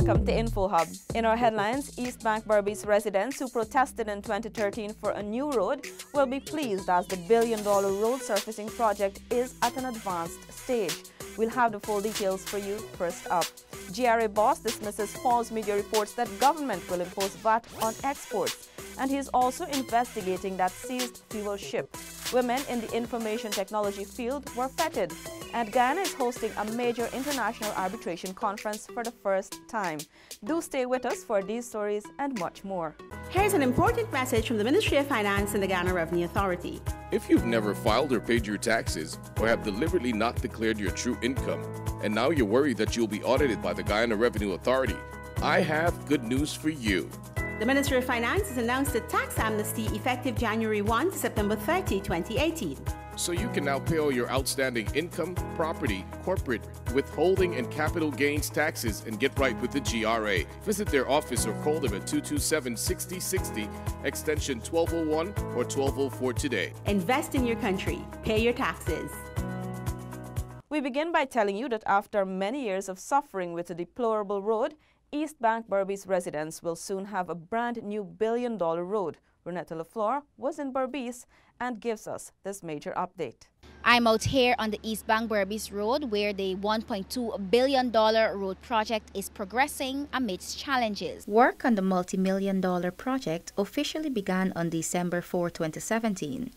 Welcome to InfoHub. In our headlines, East Bank Berbice residents who protested in 2013 for a new road will be pleased as the billion-dollar road surfacing project is at an advanced stage. We'll have the full details for you first up. GRA boss dismisses false media reports that government will impose VAT on exports. And he is also investigating that seized fuel ship. Women in the information technology field were feted. And Guyana is hosting a major international arbitration conference for the first time. Do stay with us for these stories and much more. Here's an important message from the Ministry of Finance and the Guyana Revenue Authority. If you've never filed or paid your taxes, or have deliberately not declared your true income, and now you're worried that you'll be audited by the Guyana Revenue Authority, I have good news for you. The Ministry of Finance has announced a tax amnesty effective January 1 to September 30, 2018. So you can now pay all your outstanding income, property, corporate, withholding, and capital gains taxes and get right with the GRA. Visit their office or call them at 227-6060, extension 1201 or 1204 today. Invest in your country. Pay your taxes. We begin by telling you that after many years of suffering with a deplorable road, East Bank Berbice residents will soon have a brand new billion-dollar road. Renetta LaFleur was in Berbice and gives us this major update. I'm out here on the East Bank Berbice Road where the $1.2 billion road project is progressing amidst challenges. Work on the multi-million-dollar project officially began on December 4, 2017.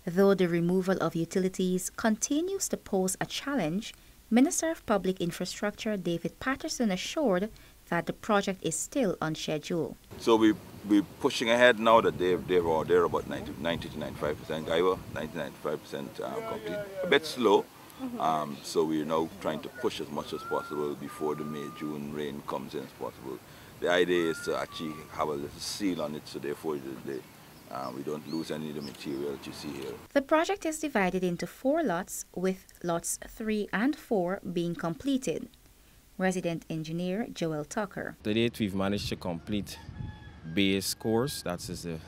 Though the removal of utilities continues to pose a challenge, Minister of Public Infrastructure David Patterson assured that the project is still on schedule. So we're pushing ahead now that they're about 90 to 95% Guyana, 90-95% complete. A bit slow, so we're now trying to push as much as possible before the May-June rain comes in as possible. The idea is to actually have a little seal on it, so therefore we don't lose any of the material that you see here. The project is divided into 4 lots, with lots 3 and 4 being completed. Resident engineer Joel Tucker. To date, we've managed to complete base course, that's the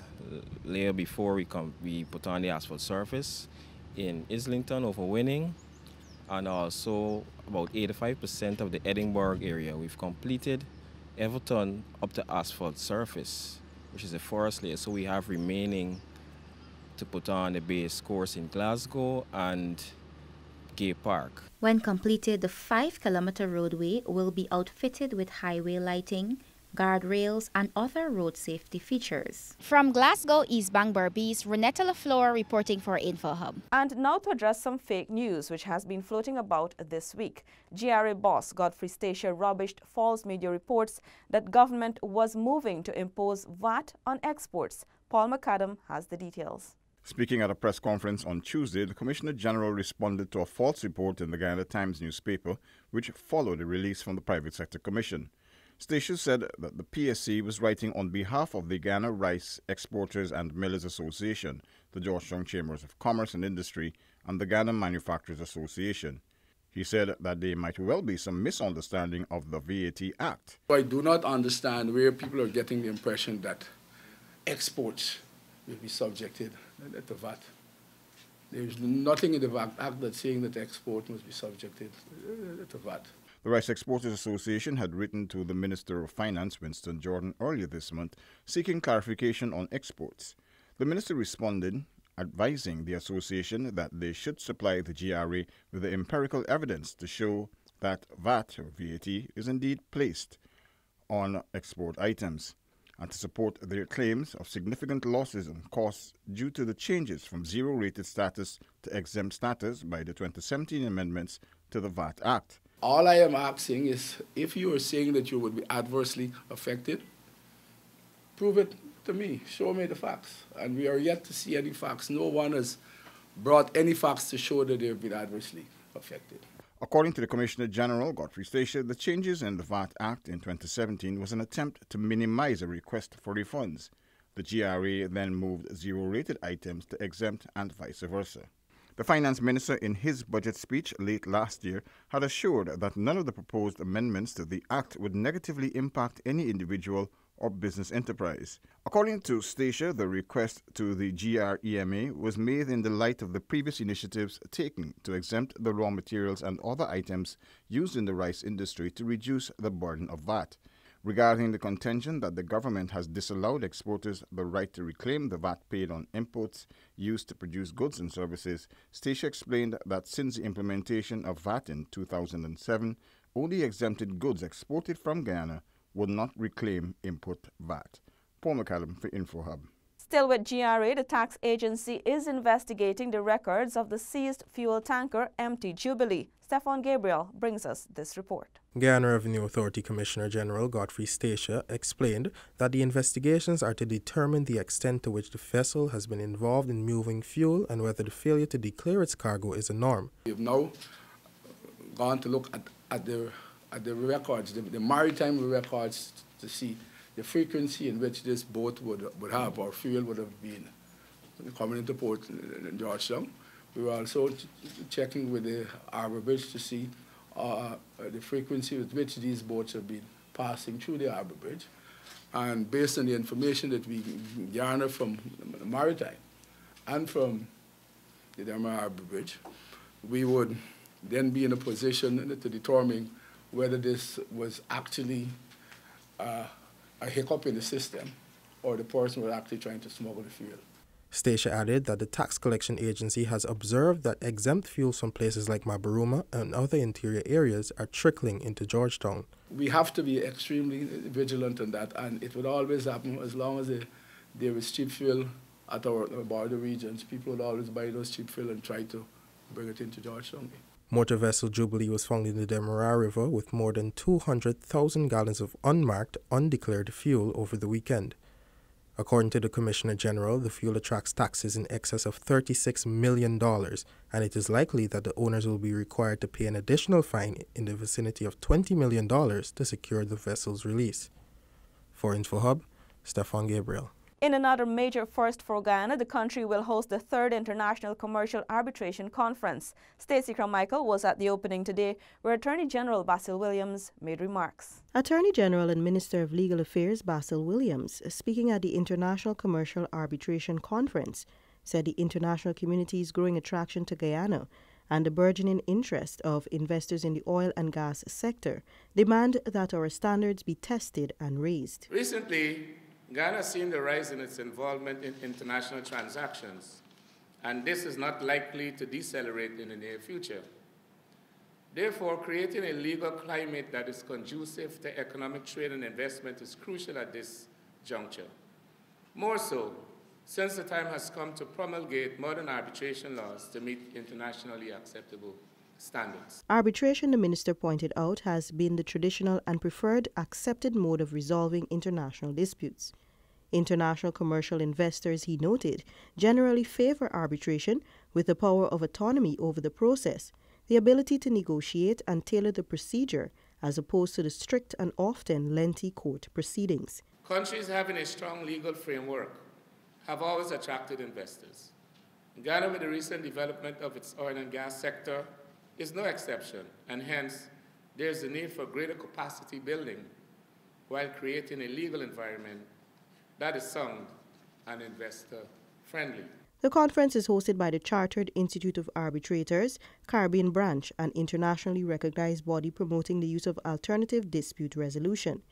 layer before we put on the asphalt surface in Islington over Winning, and also about 85% of the Edinburgh area. We've completed Everton up to asphalt surface, which is a forest layer, so we have remaining to put on the base course in Glasgow and Gay Park. When completed, the 5-kilometer roadway will be outfitted with highway lighting, guardrails, and other road safety features. From Glasgow, East Bank Berbice, Renetta LaFleur reporting for InfoHub. And now to address some fake news which has been floating about this week. GRA boss Godfrey Stacia rubbished false media reports that government was moving to impose VAT on exports. Paul McAdam has the details. Speaking at a press conference on Tuesday, the Commissioner General responded to a false report in the Guyana Times newspaper, which followed a release from the Private Sector Commission. Stacia said that the PSC was writing on behalf of the Guyana Rice Exporters and Millers Association, the Georgetown Chambers of Commerce and Industry, and the Guyana Manufacturers Association. He said that there might well be some misunderstanding of the VAT Act. I do not understand where people are getting the impression that exports will be subjected to VAT. There is nothing in the VAT Act that's saying that export must be subjected to VAT. The Rice Exporters Association had written to the Minister of Finance, Winston Jordan, earlier this month, seeking clarification on exports. The minister responded, advising the association that they should supply the GRA with the empirical evidence to show that VAT, or VAT, is indeed placed on export items, and to support their claims of significant losses and costs due to the changes from zero-rated status to exempt status by the 2017 amendments to the VAT Act. All I am asking is, if you are saying that you would be adversely affected, prove it to me. Show me the facts. And we are yet to see any facts. No one has brought any facts to show that they have been adversely affected. According to the Commissioner General, Godfrey Stacia, the changes in the VAT Act in 2017 was an attempt to minimize a request for refunds. The GRA then moved zero-rated items to exempt and vice versa. The Finance Minister, in his budget speech late last year, had assured that none of the proposed amendments to the Act would negatively impact any individual or business enterprise. According to Stacia, the request to the GREMA was made in the light of the previous initiatives taken to exempt the raw materials and other items used in the rice industry to reduce the burden of VAT. Regarding the contention that the government has disallowed exporters the right to reclaim the VAT paid on imports used to produce goods and services, Stacia explained that since the implementation of VAT in 2007, only exempted goods exported from Guyana would not reclaim import VAT. Paul McCallum for InfoHub. Still with GRA, the tax agency is investigating the records of the seized fuel tanker MT Jubilee. Stefan Gabriel brings us this report. Guyana Revenue Authority Commissioner General Godfrey Stacia explained that the investigations are to determine the extent to which the vessel has been involved in moving fuel and whether the failure to declare its cargo is a norm. We have now gone to look at the records, the maritime records, to see the frequency in which this boat would have, or fuel would have been coming into port in Georgetown. We were also checking with the Harbour Bridge to see the frequency with which these boats have been passing through the Harbour Bridge. And based on the information that we garner from the maritime and from the Demerara Harbour Bridge, we would then be in a position to determine whether this was actually a hiccup in the system or the person was actually trying to smuggle the fuel. Stacia added that the tax collection agency has observed that exempt fuels from places like Mabaruma and other interior areas are trickling into Georgetown. We have to be extremely vigilant on that, and it would always happen as long as there is cheap fuel at our border regions. People would always buy those cheap fuel and try to bring it into Georgetown. Motor vessel Jubilee was found in the Demerara River with more than 200,000 gallons of unmarked, undeclared fuel over the weekend. According to the Commissioner General, the fuel attracts taxes in excess of $36 million, and it is likely that the owners will be required to pay an additional fine in the vicinity of $20 million to secure the vessel's release. For InfoHub, Stefan Gabriel. In another major first for Guyana, the country will host the 3rd International Commercial Arbitration Conference. Stacey Carmichael was at the opening today, where Attorney General Basil Williams made remarks. Attorney General and Minister of Legal Affairs Basil Williams, speaking at the International Commercial Arbitration Conference, said the international community's growing attraction to Guyana and the burgeoning interest of investors in the oil and gas sector demand that our standards be tested and raised. Recently, Ghana has seen the rise in its involvement in international transactions, and this is not likely to decelerate in the near future. Therefore, creating a legal climate that is conducive to economic trade and investment is crucial at this juncture. More so, since the time has come to promulgate modern arbitration laws to meet internationally acceptable standards. Arbitration, the minister pointed out, has been the traditional and preferred accepted mode of resolving international disputes. International commercial investors, he noted, generally favor arbitration with the power of autonomy over the process, the ability to negotiate and tailor the procedure as opposed to the strict and often lengthy court proceedings. Countries having a strong legal framework have always attracted investors. Ghana, with the recent development of its oil and gas sector, is no exception, and hence there is a need for greater capacity building while creating a legal environment that is sound and investor-friendly. The conference is hosted by the Chartered Institute of Arbitrators, Caribbean Branch, an internationally recognized body promoting the use of alternative dispute resolution.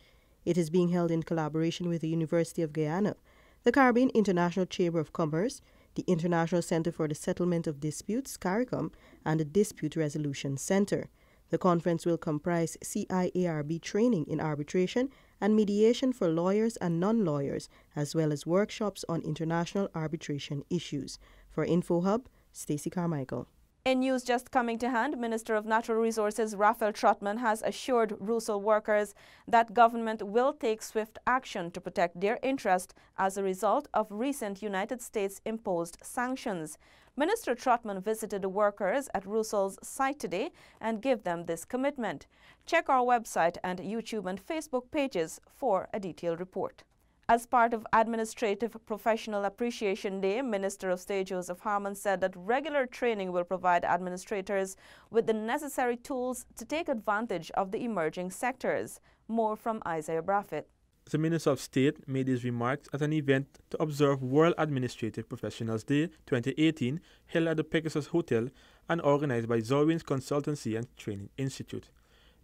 It is being held in collaboration with the University of Guyana, the Caribbean International Chamber of Commerce, the International Center for the Settlement of Disputes, CARICOM, and the Dispute Resolution Center. The conference will comprise CIARB training in arbitration and mediation for lawyers and non-lawyers, as well as workshops on international arbitration issues. For InfoHub, Stacey Carmichael. In news just coming to hand, Minister of Natural Resources Raphael Trotman has assured RUSL workers that government will take swift action to protect their interest as a result of recent United States imposed sanctions. Minister Trotman visited the workers at RUSL's site today and gave them this commitment. Check our website and YouTube and Facebook pages for a detailed report. As part of Administrative Professional Appreciation Day, Minister of State Joseph Harmon said that regular training will provide administrators with the necessary tools to take advantage of the emerging sectors. More from Isaiah Braffett. The Minister of State made his remarks at an event to observe World Administrative Professionals Day 2018 held at the Pegasus Hotel and organized by Zorwin's Consultancy and Training Institute.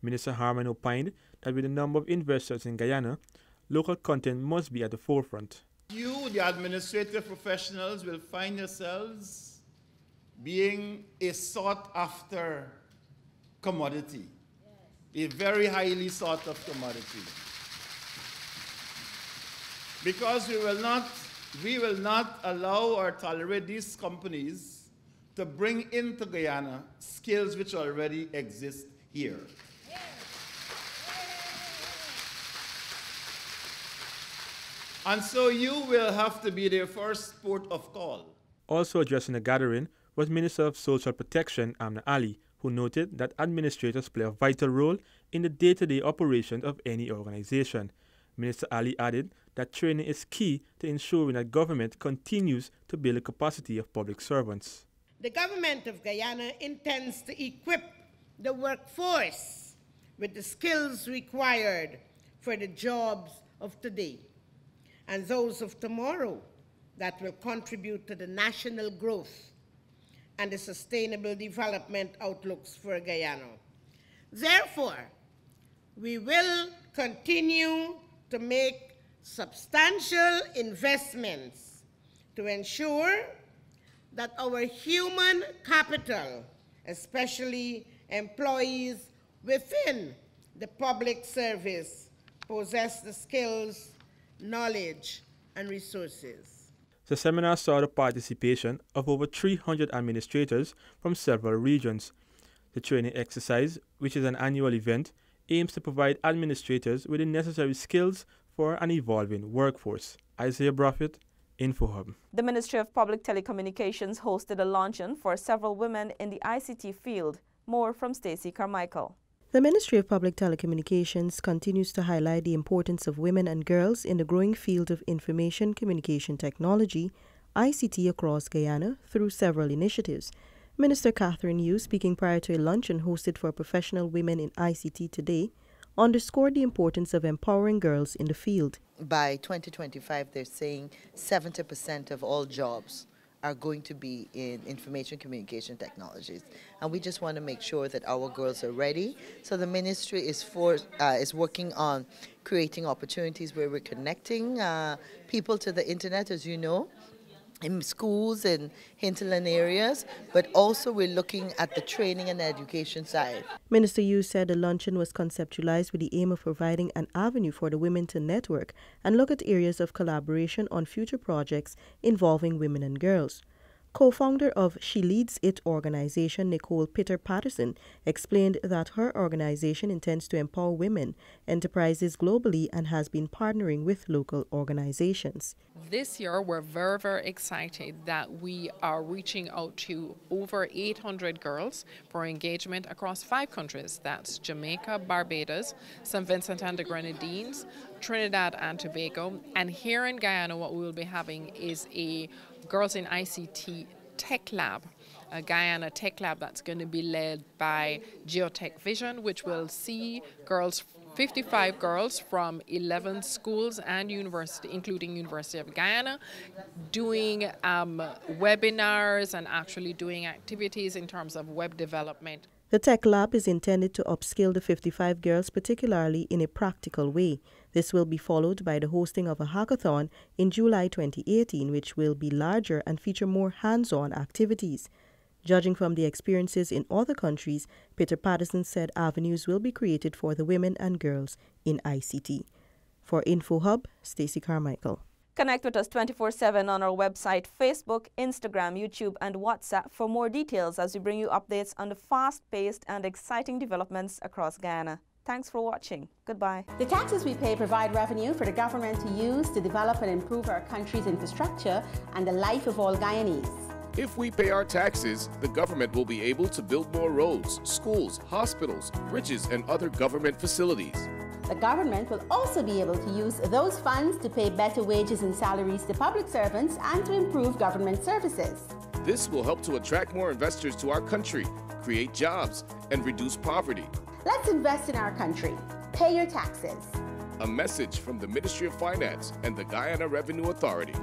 Minister Harman opined that with the number of investors in Guyana, local content must be at the forefront. You, the administrative professionals, will find yourselves being a sought-after commodity, a very highly sought-after commodity. Because we will not allow or tolerate these companies to bring into Guyana skills which already exist here. And so you will have to be their first port of call. Also addressing the gathering was Minister of Social Protection Amna Ali, who noted that administrators play a vital role in the day-to-day operations of any organization. Minister Ali added that training is key to ensuring that government continues to build the capacity of public servants. The government of Guyana intends to equip the workforce with the skills required for the jobs of today and those of tomorrow that will contribute to the national growth and the sustainable development outlooks for Guyana. Therefore, we will continue to make substantial investments to ensure that our human capital, especially employees within the public service, possess the skills, knowledge, and resources. The seminar saw the participation of over 300 administrators from several regions. The training exercise, which is an annual event, aims to provide administrators with the necessary skills for an evolving workforce. Isaiah Braffett, InfoHub. The Ministry of Public Telecommunications hosted a luncheon for several women in the ICT field. More from Stacey Carmichael. The Ministry of Public Telecommunications continues to highlight the importance of women and girls in the growing field of information communication technology, ICT, across Guyana through several initiatives. Minister Catherine Yu, speaking prior to a luncheon hosted for professional women in ICT today, underscored the importance of empowering girls in the field. By 2025, they're saying 70% of all jobs are going to be in information communication technologies. And we just want to make sure that our girls are ready. So the ministry is working on creating opportunities where we're connecting people to the internet, as you know, in schools and hinterland areas, but also we're looking at the training and education side. Minister Yu said the luncheon was conceptualized with the aim of providing an avenue for the women to network and look at areas of collaboration on future projects involving women and girls. Co-founder of She Leads It organization, Nicole Peter-Patterson, explained that her organization intends to empower women enterprises globally and has been partnering with local organizations. This year, we're very, very excited that we are reaching out to over 800 girls for engagement across 5 countries. That's Jamaica, Barbados, St. Vincent and the Grenadines, Trinidad and Tobago. And here in Guyana, what we will be having is a Girls in ICT Tech Lab, a Guyana Tech Lab that's going to be led by Geotech Vision, which will see 55 girls from 11 schools and university, including University of Guyana, doing webinars and actually doing activities in terms of web development. The Tech Lab is intended to upskill the 55 girls, particularly in a practical way. This will be followed by the hosting of a hackathon in July 2018, which will be larger and feature more hands-on activities. Judging from the experiences in other countries, Peter Patterson said avenues will be created for the women and girls in ICT. For InfoHub, Stacey Carmichael. Connect with us 24/7 on our website, Facebook, Instagram, YouTube, and WhatsApp for more details as we bring you updates on the fast-paced and exciting developments across Guyana. Thanks for watching. Goodbye. The taxes we pay provide revenue for the government to use to develop and improve our country's infrastructure and the life of all Guyanese. If we pay our taxes, the government will be able to build more roads, schools, hospitals, bridges, and other government facilities. The government will also be able to use those funds to pay better wages and salaries to public servants and to improve government services. This will help to attract more investors to our country, create jobs, and reduce poverty. Let's invest in our country. Pay your taxes. A message from the Ministry of Finance and the Guyana Revenue Authority.